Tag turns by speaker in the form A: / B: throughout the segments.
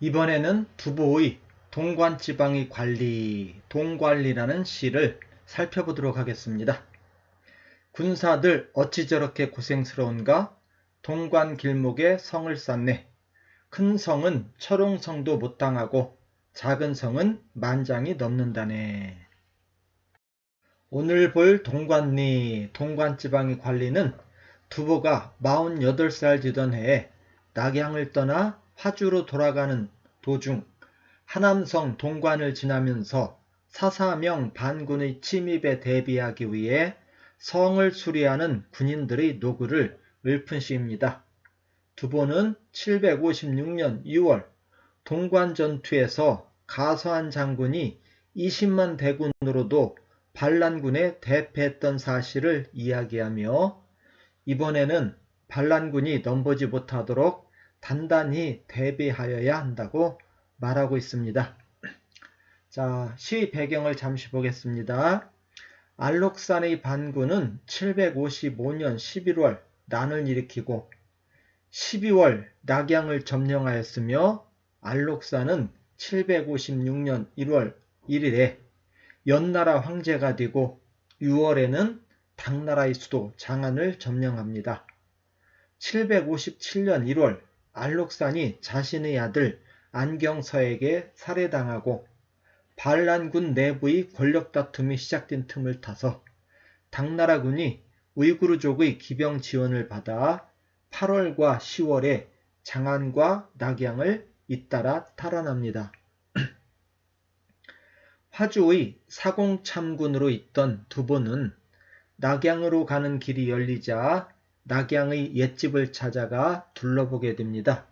A: 이번에는 두보의 동관지방의 관리, 동관리라는 시를 살펴보도록 하겠습니다. 군사들 어찌 저렇게 고생스러운가? 동관 길목에 성을 쌓네. 큰 성은 철옹성도 못 당하고 작은 성은 만장이 넘는다네. 오늘 볼 동관리, 동관지방의 관리는 두보가 48살 되던 해에 낙양을 떠나 화주로 돌아가는 도중 하남성 동관을 지나면서 사사명 반군의 침입에 대비하기 위해 성을 수리하는 군인들의 노구를 읊은 시입니다. 두보는 756년 6월 동관전투에서 가서한 장군이 20만 대군으로도 반란군에 대패했던 사실을 이야기하며 이번에는 반란군이 넘보지 못하도록 단단히 대비하여야 한다고 말하고 있습니다. 자, 시 배경을 잠시 보겠습니다. 알록산의 반군은 755년 11월 난을 일으키고 12월 낙양을 점령하였으며 알록산은 756년 1월 1일에 연나라 황제가 되고 6월에는 당나라의 수도 장안을 점령합니다. 757년 1월 알록산이 자신의 아들 안경서에게 살해당하고 반란군 내부의 권력 다툼이 시작된 틈을 타서 당나라군이 우이구르족의 기병 지원을 받아 8월과 10월에 장안과 낙양을 잇따라 탈환합니다. 화주의 사공참군으로 있던 두보는 낙양으로 가는 길이 열리자 낙양의 옛집을 찾아가 둘러보게 됩니다.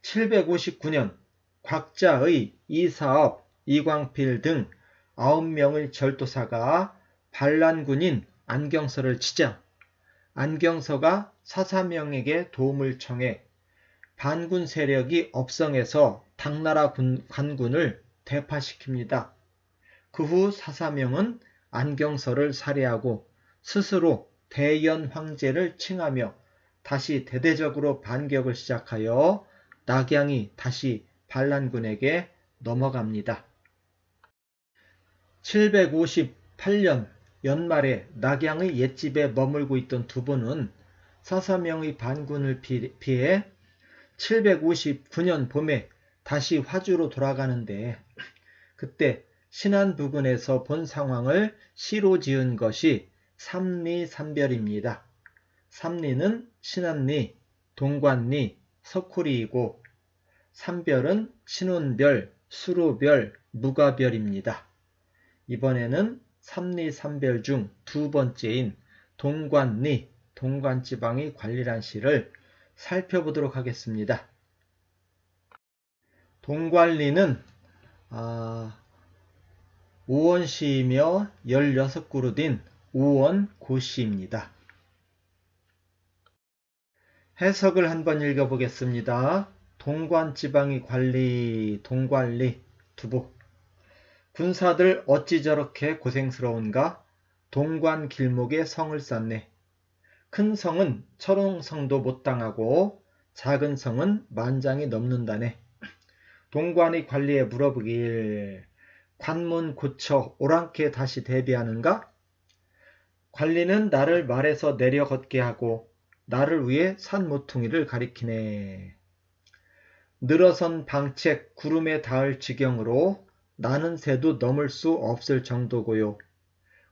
A: 759년 곽자의 이사업, 이광필 등 9명의 절도사가 반란군인 안경서를 치자 안경서가 사사명에게 도움을 청해 반군 세력이 업성에서 당나라 관군을 대파시킵니다. 그 후 사사명은 안경서를 살해하고 스스로 대연 황제를 칭하며 다시 대대적으로 반격을 시작하여 낙양이 다시 반란군에게 넘어갑니다. 758년 연말에 낙양의 옛집에 머물고 있던 두보는 사사명의 반군을 피해 759년 봄에 다시 화주로 돌아가는데 그때 신안 부근에서 본 상황을 시로 지은 것이 삼리삼별입니다. 삼리는 신안리, 동관리, 석호리이고 삼별은 신운별, 수로별, 무가별입니다. 이번에는 삼리삼별 중 두 번째인 동관리, 동관지방의 관리란 시를 살펴보도록 하겠습니다. 동관리는 5원시이며 16구로 된 5원 고시입니다. 해석을 한번 읽어보겠습니다. 동관지방의 관리, 동관리, 두보. 군사들 어찌 저렇게 고생스러운가? 동관 길목에 성을 쌓네. 큰 성은 철옹성도 못 당하고 작은 성은 만장이 넘는다네. 동관의 관리에 물어보길 관문 고쳐 오랑캐 다시 대비하는가? 관리는 나를 말에서 내려 걷게 하고 나를 위해 산 모퉁이를 가리키네. 늘어선 방책 구름에 닿을 지경으로 나는 새도 넘을 수 없을 정도고요.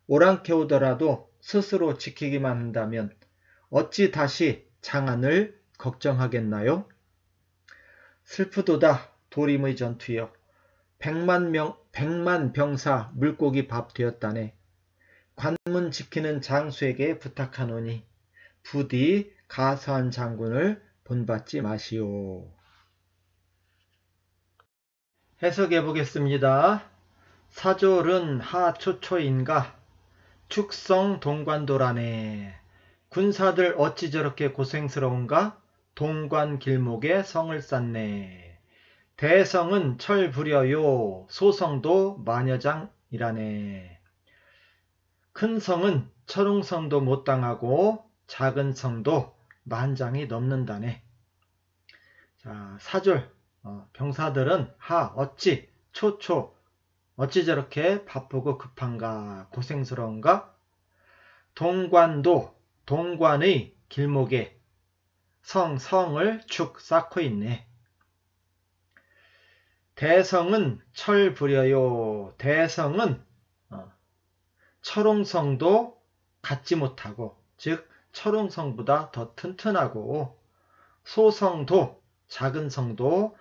A: 오랑캐 오더라도 스스로 지키기만 한다면 어찌 다시 장안을 걱정하겠나요? 슬프도다 도림의 전투여. 100만 병사 물고기 밥 되었다네. 관문 지키는 장수에게 부탁하노니 부디 가서한 장군을 본받지 마시오. 해석해 보겠습니다. 사졸은 하초초인가? 축성 동관도라네. 군사들 어찌 저렇게 고생스러운가? 동관 길목에 성을 쌓네. 대성은 철부려요. 소성도 마녀장이라네. 큰 성은 철옹성도 못 당하고 작은 성도 만장이 넘는다네. 자, 사졸 병사들은 하 어찌 초초 어찌 저렇게 바쁘고 급한가 고생스러운가. 동관도 동관의 길목에 성을 축 쌓고 있네. 대성은 철 부려요. 대성은 철옹성도 갖지 못하고 즉 철옹성보다 더 튼튼하고 소성도 작은 성도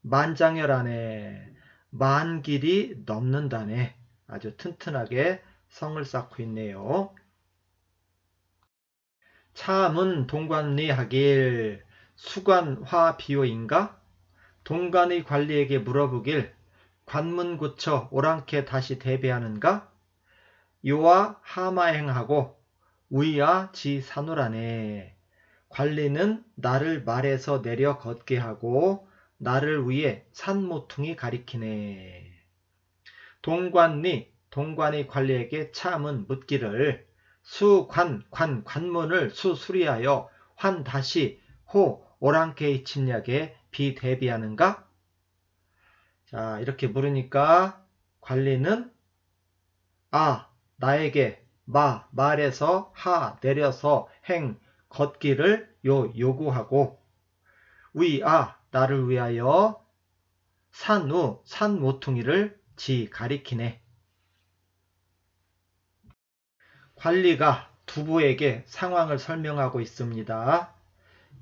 A: 만장열하네. 만길이 넘는다네. 아주 튼튼하게 성을 쌓고 있네요. 차문 동관리 하길 수관화 비호인가? 동관의 관리에게 물어보길 관문 고쳐 오랑캐 다시 대배하는가? 요와 하마행하고 우이와 지 사노라네. 관리는 나를 말에서 내려 걷게 하고 나를 위해 산 모퉁이 가리키네. 동관의 관리에게 참은 묻기를 관문을 수리하여 환 다시 호 오랑캐의 침략에 비대비하는가? 자, 이렇게 물으니까 관리는 나에게 말에서 하 내려서 행 걷기를 요구하고 나를 위하여 산 모퉁이를 지 가리키네. 관리가 두부에게 상황을 설명하고 있습니다.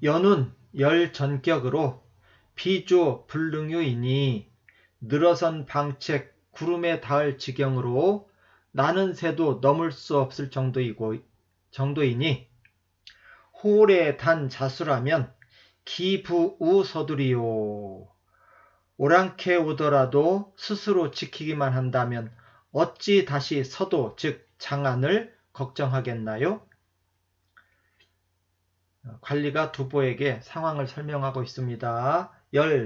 A: 연운 열전격으로 비조 불능유이니 늘어선 방책 구름에 닿을 지경으로 나는 새도 넘을 수 없을 정도이니 홀에 단 자수라면 기부우 서두리요. 오랑캐 오더라도 스스로 지키기만 한다면 어찌 다시 서도 즉 장안을 걱정하겠나요? 관리가 두보에게 상황을 설명하고 있습니다.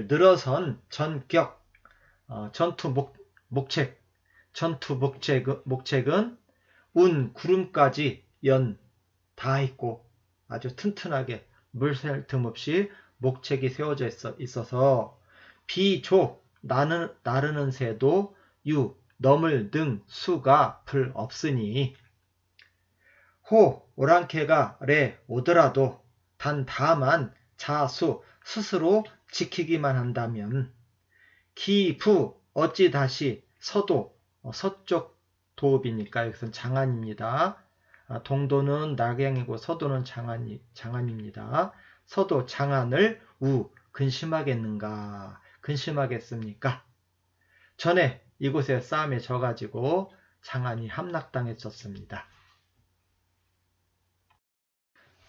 A: 늘어선 전격 전투 목책은 운 구름까지 연 다 있고 아주 튼튼하게 물샐 틈 없이 목책이 세워져 있어서 비조 나르는 새도 유 넘을 등 수가 불 없으니 호 오랑캐가 레 오더라도 다만 자수 스스로 지키기만 한다면 기부 어찌 다시 서도 서쪽 도읍이니까 여기서는 장안입니다. 동도는 낙양이고 서도는 장안입니다. 서도 장안을 근심하겠습니까? 전에 이곳에 싸움에 져가지고 장안이 함락당했었습니다.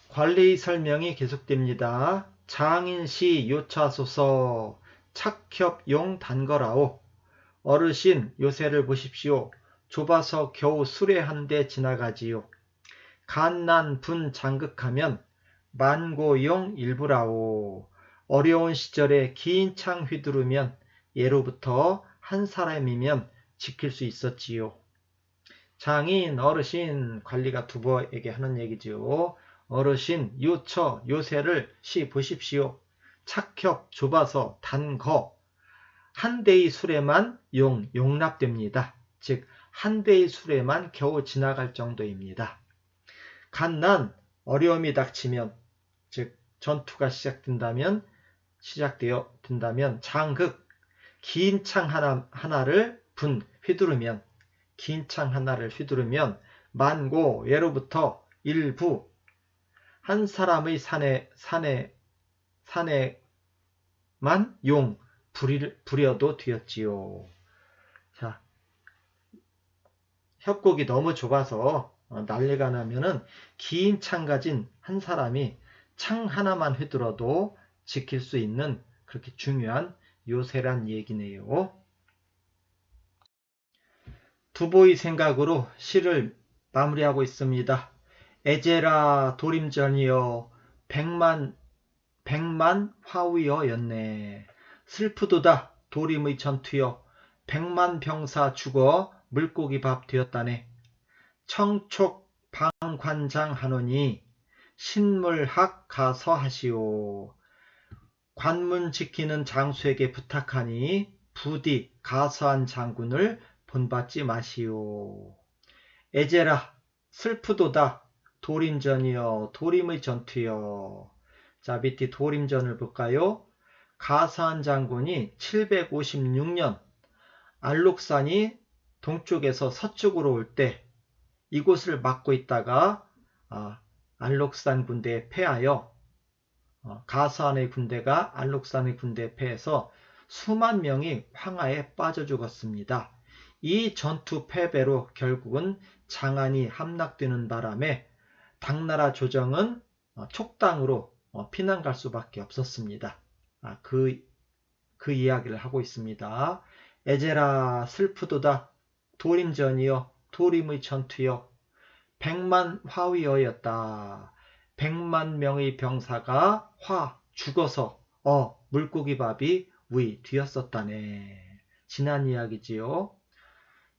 A: 관리 설명이 계속됩니다. 장인시 요차소서 착협용 단거라오. 어르신 요새를 보십시오. 좁아서 겨우 수레 한 대 지나가지요. 간난 분 장극하면 만고용 일부라오. 어려운 시절에 긴 창 휘두르면 예로부터 한 사람이면 지킬 수 있었지요. 장인, 어르신, 관리가 두부에게 하는 얘기지요. 어르신, 요새를 보십시오. 착협, 좁아서 단거, 한 대의 수레만 용납됩니다. 즉, 한 대의 수레만 겨우 지나갈 정도입니다. 간난, 어려움이 닥치면, 즉, 전투가 시작된다면, 장극, 긴 창 하나를 휘두르면, 만고, 예로부터 일부, 한 사람의 산에만 부려도 되었지요. 자, 협곡이 너무 좁아서 난리가 나면은 긴 창 가진 한 사람이 창 하나만 휘둘러도 지킬 수 있는 그렇게 중요한 요새란 얘기네요. 두보의 생각으로 시를 마무리하고 있습니다. 에제라 도림전이여 백만 화우여 였네. 슬프도다 도림의 전투여 백만 병사 죽어 물고기 밥 되었다네. 청촉 방관장 하노니 신물학 가서 하시오. 관문 지키는 장수에게 부탁하니 부디 가서한 장군을 본받지 마시오. 에제라 슬프도다 도림전이여 도림의 전투여. 자, 밑에 도림전을 볼까요? 가서한 장군이 756년 알록산이 동쪽에서 서쪽으로 올 때 이곳을 막고 있다가 알록산 군대에 패하여 가서한의 군대가 알록산의 군대에 패해서 수만 명이 황하에 빠져 죽었습니다. 이 전투 패배로 결국은 장안이 함락되는 바람에 당나라 조정은 촉당으로 피난 갈 수밖에 없었습니다. 그 이야기를 하고 있습니다. 에제라 슬프도다 도림전이여 도림의 전투여. 100만 화위어였다. 100만 명의 병사가 죽어서 물고기 밥이 위 뒤었었다네. 지난 이야기지요.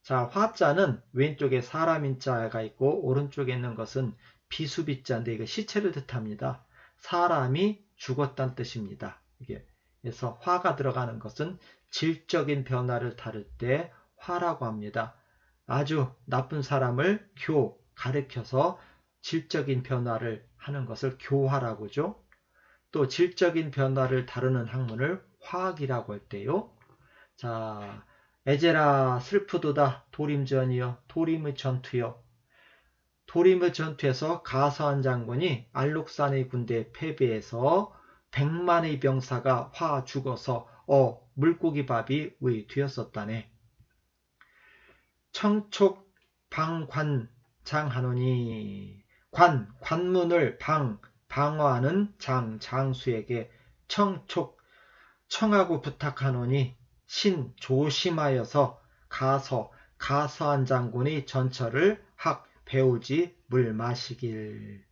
A: 자, 화자는 왼쪽에 사람인 자가 있고 오른쪽에 있는 것은 비수비자인데 이거 시체를 뜻합니다. 사람이 죽었다는 뜻입니다. 그래서 화가 들어가는 것은 질적인 변화를 다룰 때 화라고 합니다. 아주 나쁜 사람을 가리켜서 질적인 변화를 하는 것을 교화라고 하죠. 또 질적인 변화를 다루는 학문을 화학이라고 할 때요. 자, 에제라 슬프도다 도림전이여 도림의 전투여. 도림의 전투에서 가서한 장군이 알록산의 군대에 패배해서 100만의 병사가 죽어서 물고기 밥이 위 뒤었었다네. 청촉 방관장하노니 관문을 방어하는 장수에게 청하고 부탁하노니 신 조심하여서 가서한 장군의 전철을 배우지 물 마시길.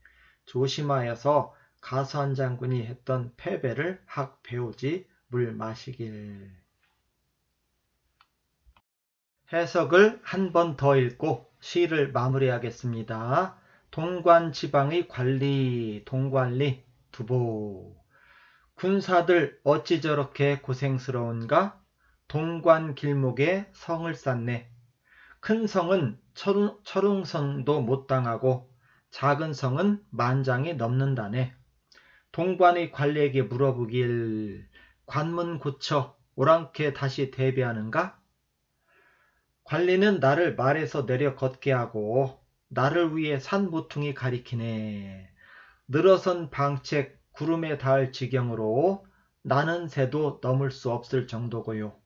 A: 조심하여서 가서한 장군이 했던 패배를 배우지 물 마시길. 해석을 한 번 더 읽고 시를 마무리하겠습니다. 동관 지방의 관리, 동관리, 두보. 군사들 어찌 저렇게 고생스러운가? 동관 길목에 성을 쌓네. 큰 성은 철웅성도 못 당하고 작은 성은 만장이 넘는다네. 동관의 관리에게 물어보길 관문 고쳐 오랑캐 다시 대비하는가? 관리는 나를 말에서 내려 걷게 하고 나를 위해 산 모퉁이 가리키네. 늘어선 방책 구름에 닿을 지경으로 나는 새도 넘을 수 없을 정도고요.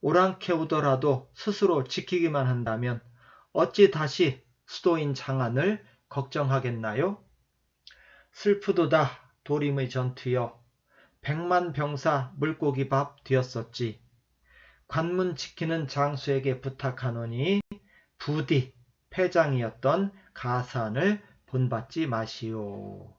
A: 오랑캐 오더라도 스스로 지키기만 한다면 어찌 다시 수도인 장안을 걱정하겠나요? 슬프도다 도림의 전투여. 100만 병사 물고기 밥 되었었지. 관문 지키는 장수에게 부탁하노니 부디 패장이었던 가서한을 본받지 마시오.